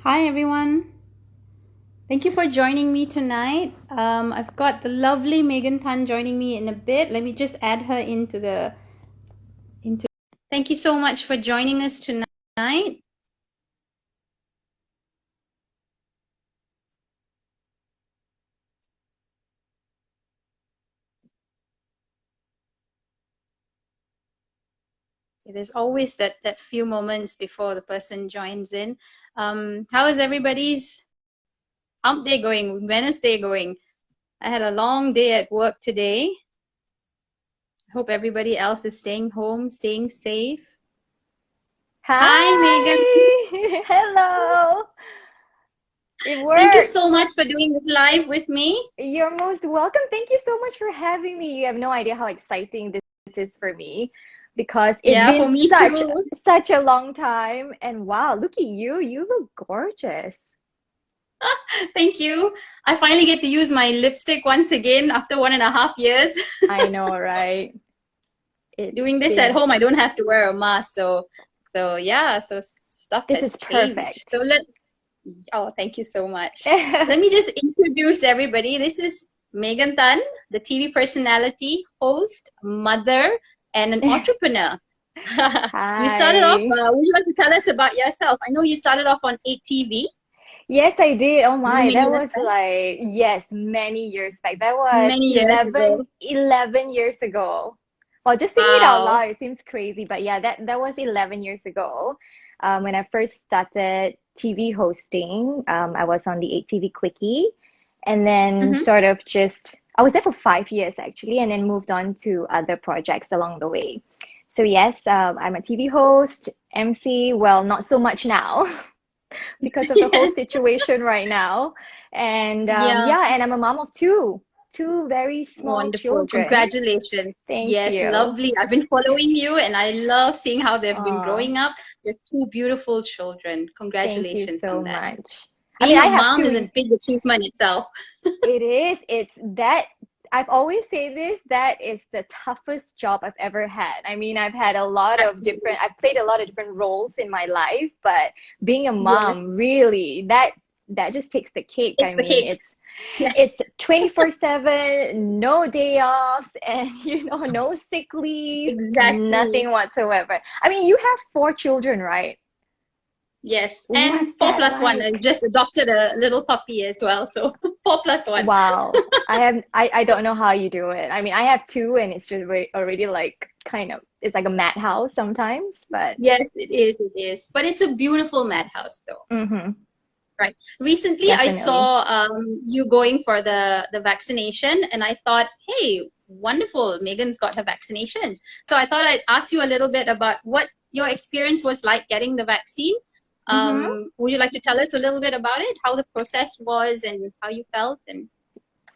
Hi everyone. Thank you for joining me tonight. I've got the lovely Megan Tan joining me in a bit. Let me just add her into the into. Thank you so much for joining us tonight. There's always that few moments before the person joins in. How is everybody's hump day going? Wednesday going? I had a long day at work today. Hope everybody else is staying home, staying safe. Hi, Megan. Hi! Hello! It Thank you worked! so much for doing this live with me. You're most welcome. Thank you so much for having me. You have no idea how exciting this is for me because it's Yeah, been for me too. such a long time. And wow, look at you. You look gorgeous. Thank you. I finally get to use my lipstick once again after 1.5 years. I know, right? It's Doing this at been, home, I don't have to wear a mask. So yeah, so stuff this is has changed. perfect. Oh, thank you so much. Let me just introduce everybody. This is Megan Tan, the TV personality, host, mother, and an entrepreneur. You started off, Hi. would you like to tell us about yourself? I know you started off on 8TV Yes, I did. Oh many, my, many that years was back. like, yes, many years back. That was Many years 11, ago. 11 years ago. Well, just saying it out Wow. loud, it seems crazy, but yeah, that was 11 years ago. When I first started TV hosting, I was on the 8TV Quickie, and then Mm-hmm. sort of just, I was there for 5 years actually, and then moved on to other projects along the way. So yes, I'm a TV host, MC, well, not so much now. Because of the whole situation right now. And Yeah, yeah, and I'm a mom of two very small wonderful. children. Congratulations. Thank Yes, you. lovely. I've been following you and I love seeing how they've been Oh, growing up. You're two beautiful children. thank you Congratulations so on that. much. I mean, Being I a have mom is two. a big achievement itself. It is. It's that I've always say this, that is the toughest job I've ever had. I mean, Absolutely. I've played a lot of different roles in my life, but being a mom, Yes. really, that just takes the cake. I It's the mean, cake. Yes, it's 24/7, no day offs, and no sick leave, exactly. nothing whatsoever. I mean, you have four children, right? Yes. And What's four that plus one. I like? just adopted a little puppy as well. So 4+1. Wow. I don't know how you do it. I mean, I have two and it's just already like kind of it's like a madhouse sometimes, but Yes, it is. It is. But it's a beautiful madhouse though. hmm Right. Recently, I definitely. saw you going for the vaccination, and I thought, hey, wonderful, Megan's got her vaccinations. So I thought I'd ask you a little bit about what your experience was like getting the vaccine. hmm Would you like to tell us a little bit about it, how the process was, and how you felt? And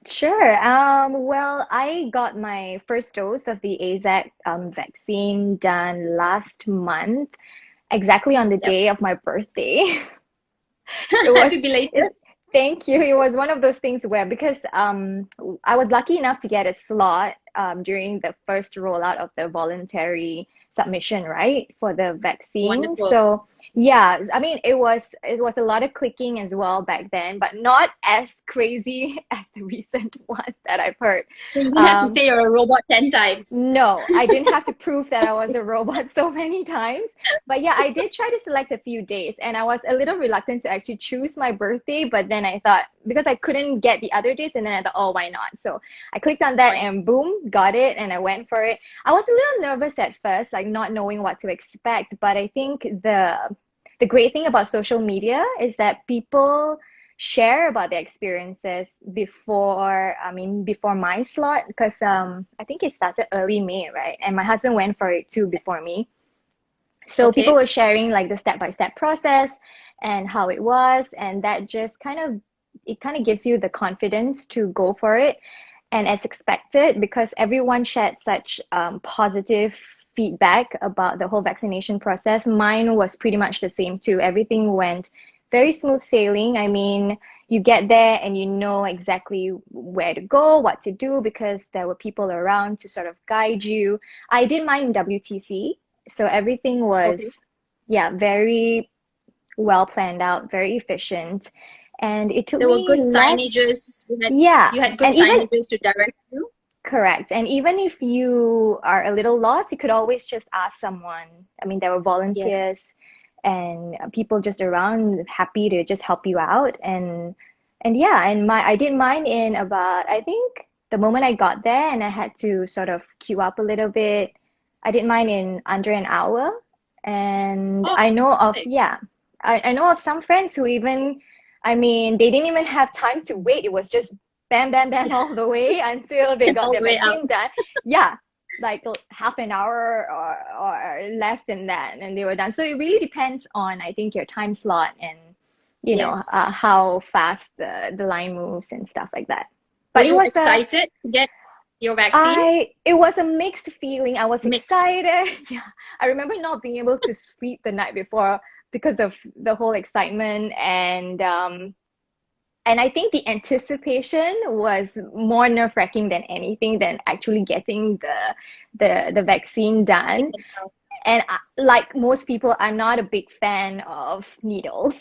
Sure. Well, I got my first dose of the AZ vaccine done last month, exactly on the yep, day of my birthday. It was happy belated. it, thank you. It was one of those things where because I was lucky enough to get a slot during the first rollout of the voluntary submission, right, for the vaccine. Wonderful. So yeah, I mean it was a lot of clicking as well back then, but not as crazy as the recent one that I've heard. So you didn't have to Um, say you're a robot 10 times. no, I didn't have to prove that I was a robot so many times. But yeah, I did try to select a few dates and I was a little reluctant to actually choose my birthday. But then I thought, because I couldn't get the other dates, and then I thought, oh, why not? So I clicked on that Right. and boom, got it. And I went for it. I was a little nervous at first, like not knowing what to expect. But I think the great thing about social media is that people share about their experiences before my slot because I think it started early May, right? And my husband went for it too before me. So people Okay. were sharing like the step-by-step process and how it was, and that just kind of gives you the confidence to go for it. And as expected, because everyone shared such positive feedback about the whole vaccination process, mine was pretty much the same too. Everything went very smooth sailing. I mean, you get there and you know exactly where to go, what to do, because there were people around to sort of guide you. I did mine in WTC, so everything was, Okay. yeah, very well planned out, very efficient. And it took There were me good less, signages. yeah. You had good And even signages to direct you. correct. And even if you are a little lost, you could always just ask someone. I mean, there were Yeah. volunteers and people just around happy to just help you out. And yeah, and my I did mine in about, I think the moment I got there and I had to sort of queue up a little bit, I did mine in under an hour. And Oh, I know of, fantastic. yeah, I know of some friends who even, I mean, they didn't even have time to wait. It was just bam, bam, bam Yeah. all the way until they got All their the way out. vaccine done. Yeah, like half an hour or less than that, and they were done. So it really depends on, I think, your time slot and, Yes. how fast the line moves and stuff like that. Were But you excited to get your vaccine? it was a mixed feeling. I was Mixed. excited. Yeah. I remember not being able to sleep the night before because of the whole excitement and I think the anticipation was more nerve-wracking than anything than actually getting the vaccine Getting done. it out. And like most people, I'm not a big fan of needles.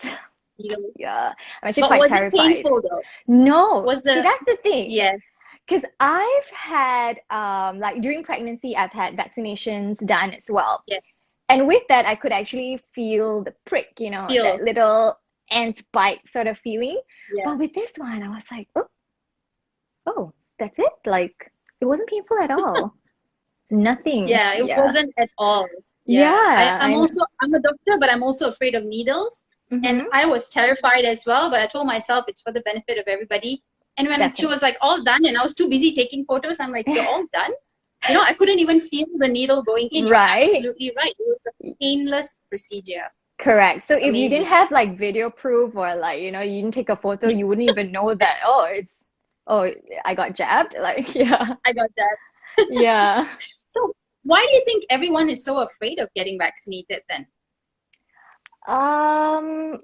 You. Yeah, I'm actually But quite was it terrified. painful though? No, Was see, the that's the thing. Yeah. Because I've had, like during pregnancy, I've had vaccinations done as well. Yes. And with that, I could actually feel the prick, that Feel. little ant bite sort of feeling. Yeah. But with this one, I was like, oh, that's it? Like, it wasn't painful at all. Nothing. Yeah, it Yeah. wasn't at all. Yeah. Yeah, I'm a doctor, but I'm also afraid of needles. And mm-hmm, I was terrified as well, but I told myself it's for the benefit of everybody. And when she definitely. was like all done and I was too busy taking photos, I'm like, you're all done? I couldn't even feel the needle going in. You're Right? absolutely right. It was a painless procedure. Correct. So if you didn't Amazing. have like video proof or like, you didn't take a photo, you wouldn't even know that, oh, I got jabbed. Like, yeah. I got that. Yeah. So why do you think everyone is so afraid of getting vaccinated then? Um,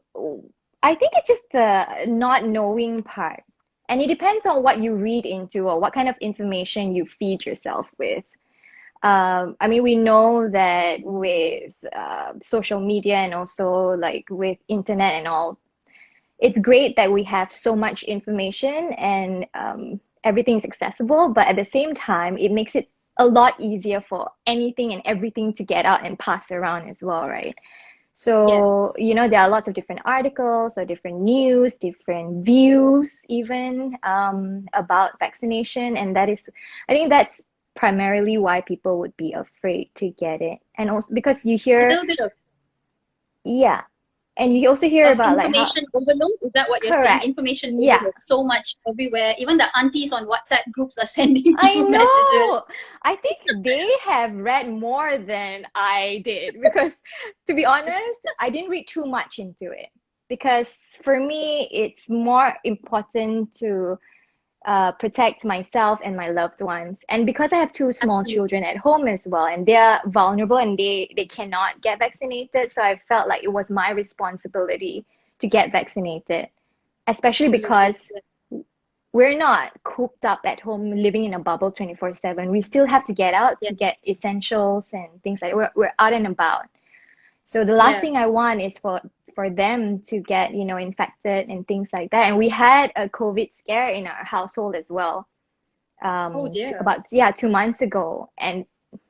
I think it's just the not knowing part. And it depends on what you read into or what kind of information you feed yourself with. I mean, we know that with social media and also like with internet and all, it's great that we have so much information and everything's accessible, but at the same time, it makes it a lot easier for anything and everything to get out and pass around as well, right? So, Yes. there are lots of different articles or different news, different views, even about vaccination. And I think that's primarily why people would be afraid to get it. And also because you A hear, little bit yeah, and you also hear of about like how, information overload. Is that what you're saying? correct, Information yeah. overload. So much everywhere. Even the aunties on WhatsApp groups are sending I you messages. know. I think they have read more than I did because, to be honest, I didn't read too much into it. Because for me, it's more important to protect myself and my loved ones. And because I have two small Absolutely. children at home as well, and they're vulnerable and they cannot get vaccinated, so I felt like it was my responsibility to get vaccinated, especially Absolutely. because we're not cooped up at home living in a bubble 24/7. We still have to get out to get Yes. essentials and things like that. We're out and about. So the last Yeah. thing I want is for them to get, infected and things like that. And we had a COVID scare in our household as well. Oh dear. About, yeah, 2 months ago. And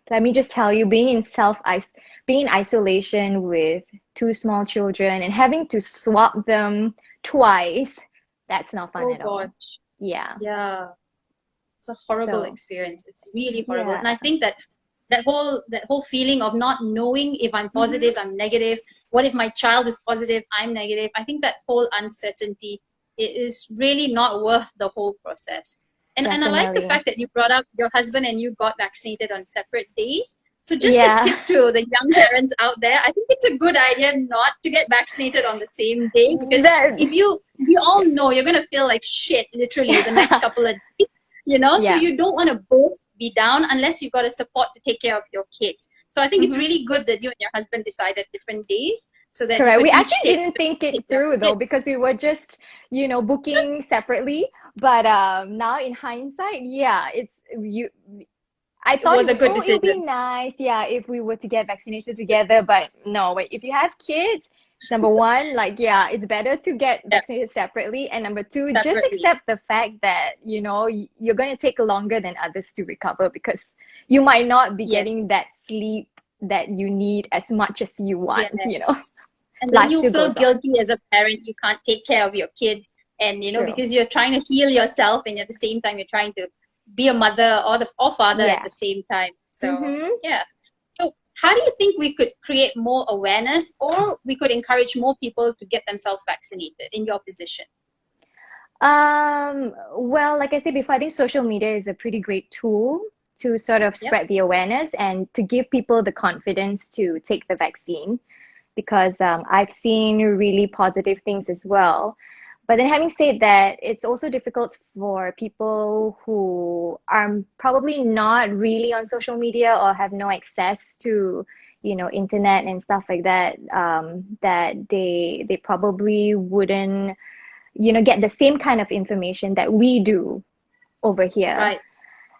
let me just tell you, being in isolation with two small children and having to swap them twice, that's not fun Oh at all. gosh. Yeah. Yeah. It's a horrible So, experience. It's really horrible. And yeah. I think that whole feeling of not knowing if I'm Mm-hmm. positive, I'm negative. What if my child is positive, I'm negative? I think that whole uncertainty is really not worth the whole process. And I like the Definitely. fact that you brought up your husband and you got vaccinated on separate days. So just a Yeah. tip to the young parents out there, I think it's a good idea not to get vaccinated on the same day because That, if you we all know you're gonna feel like shit literally the next couple of days, so yeah. you don't want to both be down unless you've got a support to take care of your kids. So I think it's Mm-hmm. really good that you and your husband decided different days so that you Correct. could We each actually take didn't think take it care of through the though kids. because we were just, booking separately. But now in hindsight, yeah, it's you. I It thought was a good it would be decision. nice, yeah, if we were to get vaccinated together. But no, wait, if you have kids, Number one, like, yeah, it's better to get Yeah, vaccinated separately. And number two, just separately. accept the fact that, you're going to take longer than others to recover because you might not be Yes. getting that sleep that you need as much as you want. Yes. And then Life you still feel goes on. guilty as a parent. You can't take care of your kid. And, True. because you're trying to heal yourself and at the same time you're trying to be a mother or father at Yeah. the same time. So, Mm-hmm. yeah. So, how do you think we could create more awareness or we could encourage more people to get themselves vaccinated in your position? Well, like I said before, I think social media is a pretty great tool to sort of Yep. spread the awareness and to give people the confidence to take the vaccine because I've seen really positive things as well. But then, having said that, it's also difficult for people who are probably not really on social media or have no access to, internet and stuff like that. That they probably wouldn't, get the same kind of information that we do over here. Right.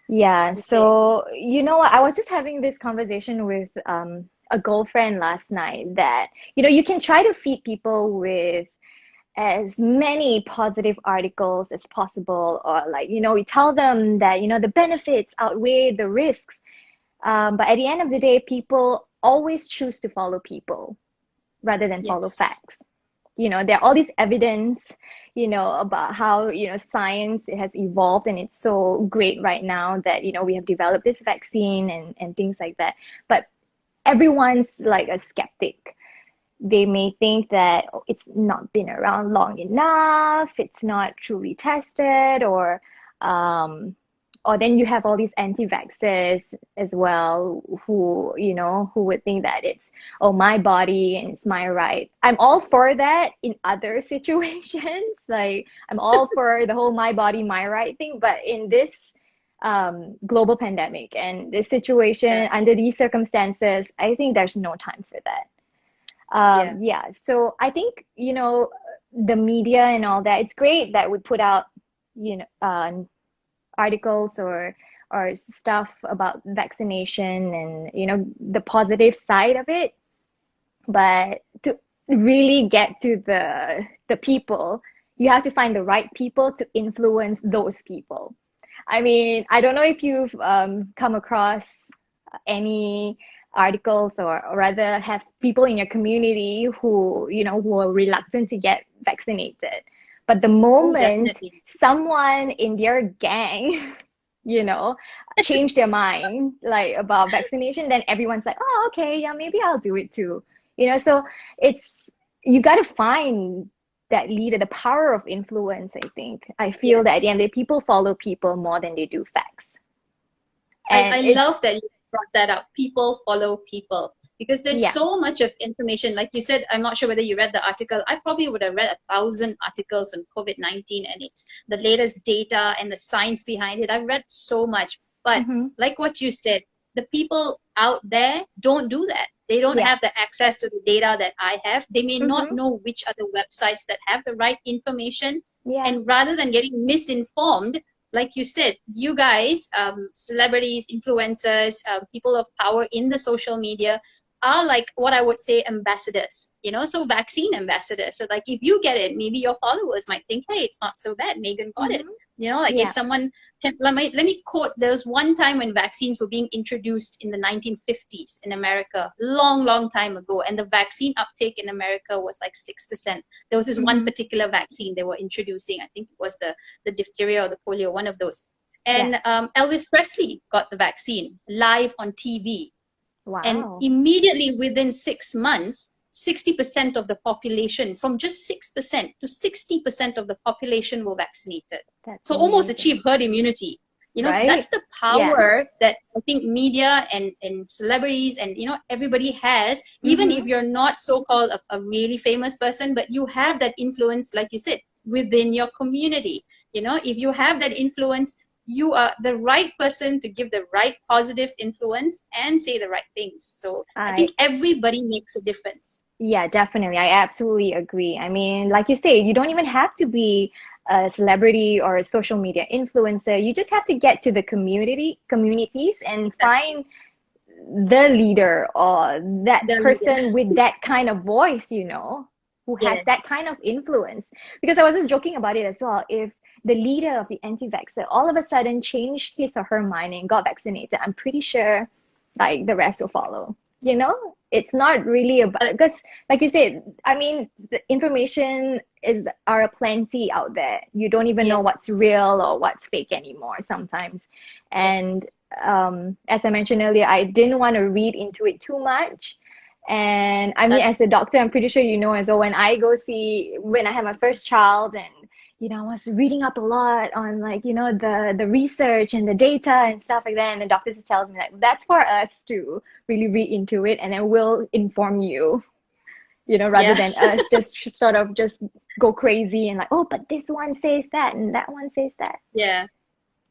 Yeah, Okay. so what? I was just having this conversation with a girlfriend last night that you can try to feed people with as many positive articles as possible, or like we tell them that the benefits outweigh the risks. But at the end of the day, people always choose to follow people rather than follow Yes. facts. There are all these evidence, about how, science has evolved and it's so great right now that, we have developed this vaccine and things like that. But everyone's like a skeptic. They may think that it's not been around long enough, it's not truly tested, um, or then you have all these anti-vaxxers as well who would think that it's, oh, my body and it's my right. I'm all for that in other situations. Like, I'm all for the whole my body, my right thing. But in this global pandemic and this Yeah. situation, under these circumstances, I think there's no time for that. Yeah. Yeah, so I think, the media and all that, it's great that we put out, articles or stuff about vaccination and the positive side of it, but to really get to the people, you have to find the right people to influence those people. I mean, I don't know if you've come across any articles or rather have people in your community who are reluctant to get vaccinated. But the Oh, moment definitely. someone in their gang, you know, change their mind like about vaccination, then everyone's like, oh, okay, yeah, maybe I'll do it too. So it's you got to find that leader, the power of influence, I think. I feel that at the Yes. end of the day, people follow people more than they do facts. I And it's, love that you brought that up. People follow people because there's yeah. so much of information. Like you said, I'm not sure whether you read the article. I probably would have read 1,000 articles on COVID-19 and it's the latest data and the science behind it. I've read so much. But Mm-hmm. like what you said, the people out there don't do that. They don't Yeah. have the access to the data that I have. They may not Mm-hmm. know which are the websites that have the right information. Yeah. And rather than getting misinformed, like you said, you guys, celebrities, influencers, people of power in the social media are like what I would say ambassadors, so vaccine ambassadors. So like if you get it, maybe your followers might think, hey, it's not so bad. Megan got it. Mm-hmm. Like if Yeah. someone can, let me quote, there was one time when vaccines were being introduced in the 1950s in America, long, long time ago. And the vaccine uptake in America was like 6%. There was this one Mm-hmm. particular vaccine they were introducing. I think it was the diphtheria or the polio, one of those. Yeah. And Elvis Presley got the vaccine live on TV. And Wow. immediately within 6 months, 60% of the population, from just 6% to 60% of the population were vaccinated. That's So almost amazing. achieve herd immunity. So Right? that's the Yeah. power that I think media and celebrities and everybody has, even Mm-hmm. if you're not so-called a really famous person, but you have that influence, like you said, within your community. If you have that influence, you are the right person to give the right positive influence and say the right things. So I think I everybody makes a difference. Yeah, definitely. I absolutely agree. I mean, like you say, you don't even have to be a celebrity or a social media influencer. You just have to get to the communities and Exactly. find the leader or that The person leader. with that kind of voice. who has that Yes. kind of influence. Because I was just joking about it as well. If the leader of the anti-vaxxer all of a sudden changed his or her mind and got vaccinated, I'm pretty sure like the rest will follow. You know, it's not really about, because like you said, I mean, the information is are plenty out there. You don't even know what's Yes. real or what's fake anymore sometimes. And Yes. as I mentioned earlier, I didn't want to read into it too much. And I mean, That as a doctor, I'm pretty sure you know as well, when I go see, when I have my first child, and I was reading up a lot on, like, the research and the data and stuff like that. And the doctor just tells me that that's for us to really read into it, and then we'll inform you, rather yeah. than us just sort of just go crazy and like, oh, but this one says that and that one says that. Yeah.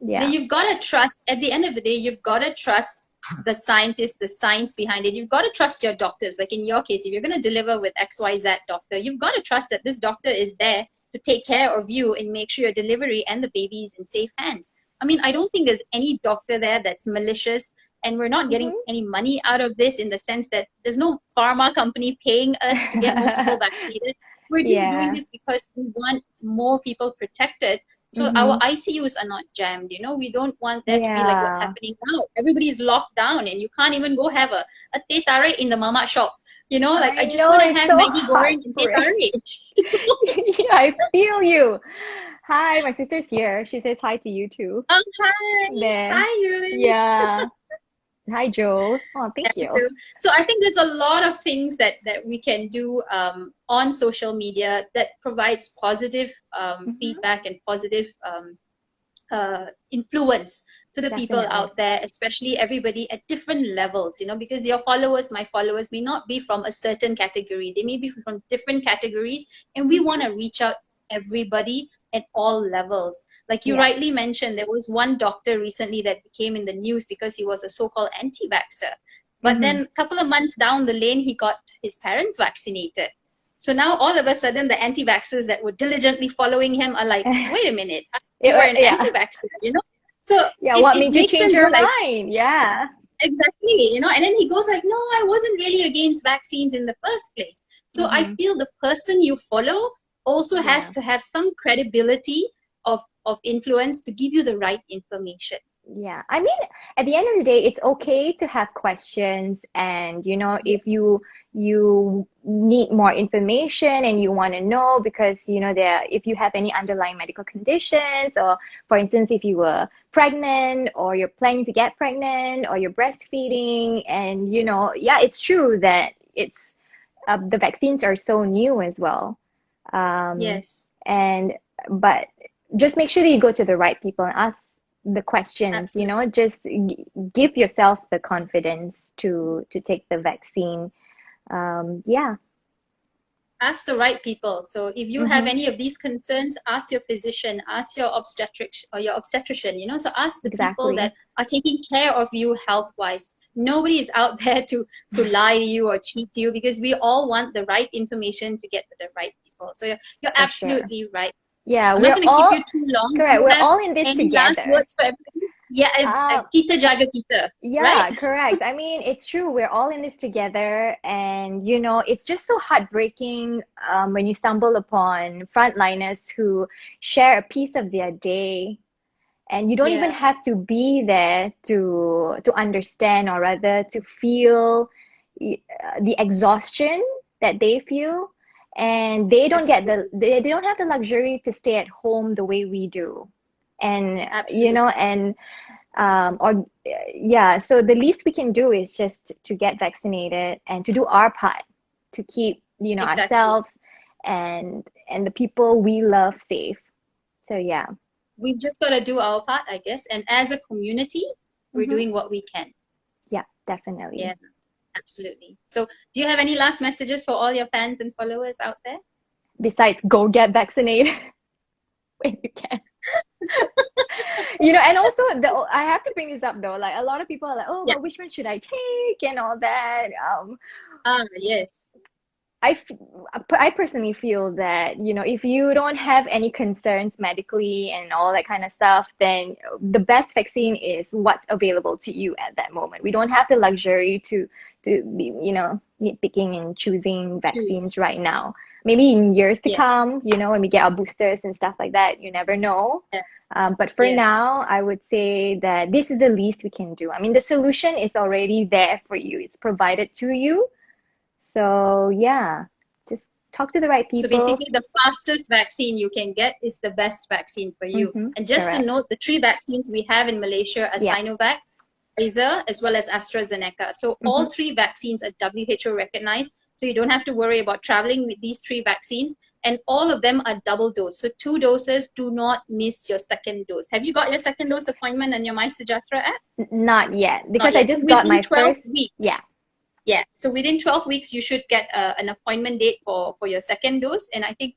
Now Yeah. you've got to trust, at the end of the day, you've got to trust the scientists, the science behind it. You've got to trust your doctors. Like in your case, if you're going to deliver with XYZ doctor, you've got to trust that this doctor is there to take care of you and make sure your delivery and the baby is in safe hands. I mean, I don't think there's any doctor there that's malicious, and we're not getting Mm-hmm. any money out of this in the sense that there's no pharma company paying us to get more people vaccinated. We're just doing Yeah. this because we want more people protected, so our Mm-hmm. ICUs are not jammed. We don't want that to be like what's Yeah. happening now. Everybody's locked down and you can't even go have a teh tarik in the mama shop. Like I I just know, want to it's have so Maggie goreng and teh heartbreak. tarik. Yeah, I feel you. Hi, my sister's here. She says hi to you too. Hi. There. Hi, Yuli. Yeah. Hi, Joel. Oh, thank So, you. so I think there's a lot of things that we can do on social media that provides positive Hmm. feedback and positive influence to the people Definitely. out there, especially everybody at different levels, because your followers, my followers, may not be from a certain category. They may be from different categories, and we want Hmm. to reach out everybody at all levels. Like you Yeah. rightly mentioned, there was one doctor recently that became in the news because he was a so-called anti-vaxxer. But Hmm. then a couple of months down the lane, he got his parents vaccinated. So now all of a sudden, the anti-vaxxers that were diligently following him are like, wait a minute, you are an Yeah. anti-vaxxer. So Yeah. it, What it made you makes change them go your like, mind? Yeah. exactly. And then he goes like, no, I wasn't really against vaccines in the first place. So I Hmm. feel the person you follow also has Yeah. to have some credibility of influence to give you the right information. Yeah, I mean, at the end of the day, it's okay to have questions, and if you Yes. you need more information and you want to know, because if you have any underlying medical conditions, or for instance, if you were pregnant or you're planning to get pregnant or you're breastfeeding, Yes. and yeah, it's true that it's the vaccines are so new as well. Um, Yes. and but just make sure that you go to the right people and ask the questions, Absolutely. just give yourself the confidence to take the vaccine. Yeah. Ask the right people. So if you have Mm-hmm. any of these concerns, ask your physician, ask your obstetric or your obstetrician. So ask the people Exactly. that are taking care of you health wise. Nobody is out there to lie to you or cheat you, because we all want the right information to get to the right people. So you're For sure. absolutely right. Yeah, I'm not we're going to keep all you too long. Do correct. you We're have all in this any last together. words for everybody? Yeah, Uh, kita jaga kita, right? Yeah, correct. I mean, it's true. We're all in this together, and it's just so heartbreaking when you stumble upon frontliners who share a piece of their day, and you don't even Yeah, have to be there to understand, or rather to feel the exhaustion that they feel, and they don't get the absolutely. they don't have the luxury to stay at home the way we do, and Absolutely. or yeah, so the least we can do is just to get vaccinated and to do our part to keep Exactly. ourselves and the people we love safe. So yeah. We've just got to do our part, I guess. And as a community, we're Hmm. doing what we can. Yeah, definitely. Yeah, absolutely. So, do you have any last messages for all your fans and followers out there? Besides, go get vaccinated when you can. And also I have to bring this up though. Like, a lot of people are like, oh, Yeah. but which one should I take and all that. Ah, yes. I, f- I personally feel that, if you don't have any concerns medically and all that kind of stuff, then the best vaccine is what's available to you at that moment. We don't have the luxury to be, nitpicking and choosing Choose. vaccines right now. maybe in years to Yeah. come, you know, when we get our boosters and stuff like that, you never know. Yeah. But for Yeah. now, I would say that this is the least we can do. I mean, the solution is already there for you. It's provided to you. So yeah, just talk to the right So people. basically, the fastest vaccine you can get is the best vaccine for you. Mm-hmm. And just to Correct. note, the three vaccines we have in Malaysia are Yeah. Sinovac, Pfizer, as well as AstraZeneca. So Mm-hmm. all three vaccines are WHO recognized. So you don't have to worry about traveling with these three vaccines. And all of them are double dose. So 2 doses, do not miss your second dose. Have you got your second dose appointment on your MySejahtera app? Not yet, Not because I yet. So just got within my 12 first. weeks. Yeah. Yeah. So within 12 weeks, you should get an appointment date for your second dose. And I think,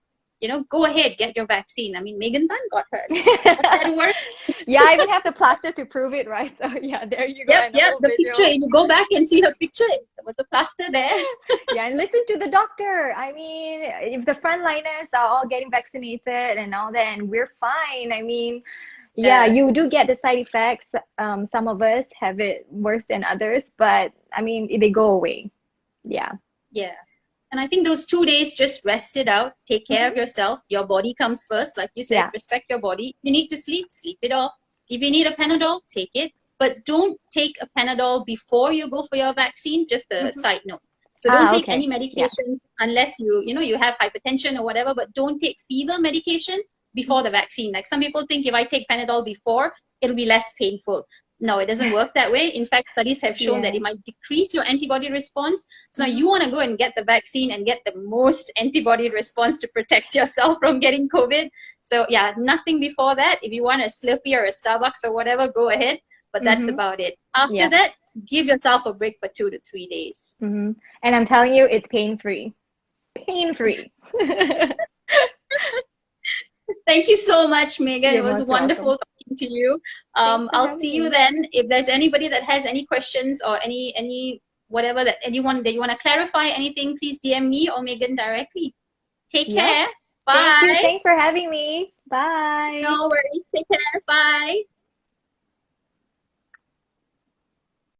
go ahead, get your vaccine. I mean, Megan Tan got hers. What's there to worry? Yeah, I even have the plaster to prove it, right? So yeah, there you go, Yep, and a yep. whole The picture, video. if you go back and see her picture, there was a plaster there. Yeah, and listen to the doctor. I mean, if the frontliners are all getting vaccinated and all that, and we're fine. I mean, yeah, Yeah, you do get the side effects. Some of us have it worse than others, but I mean, they go away. Yeah. yeah. And I think those 2 days, just rest it out, take care of Hmm. yourself. Your body comes first. Like you said, Yeah. respect your body. If you need to sleep, sleep it off. If you need a Panadol, take it. But don't take a Panadol before you go for your vaccine, just a Hmm. side note. So don't Ah, take any okay. Yeah. medications unless you have hypertension or whatever, but don't take fever medication before the vaccine. Like some people think if I take Panadol before, it'll be less painful. No, it doesn't work that way. In fact, studies have shown that Yeah. it might decrease your antibody response. So now Hmm. you want to go and get the vaccine and get the most antibody response to protect yourself from getting COVID. So yeah, nothing before that. If you want a Slurpee or a Starbucks or whatever, go ahead. But that's Hmm. about it. After Yeah. that, give yourself a break for 2 to 3 days. Hmm. And I'm telling you, it's pain-free. Pain-free. Thank you so much, Megan. It You're was most welcome. wonderful talking to you. Thanks for I'll having see you me. then. If there's anybody that has any questions or any whatever that anyone that you want to clarify anything, please DM me or Megan directly. Take Yep. care. Thank you. Bye. Thanks for having me. Bye. No worries. Take care. Bye.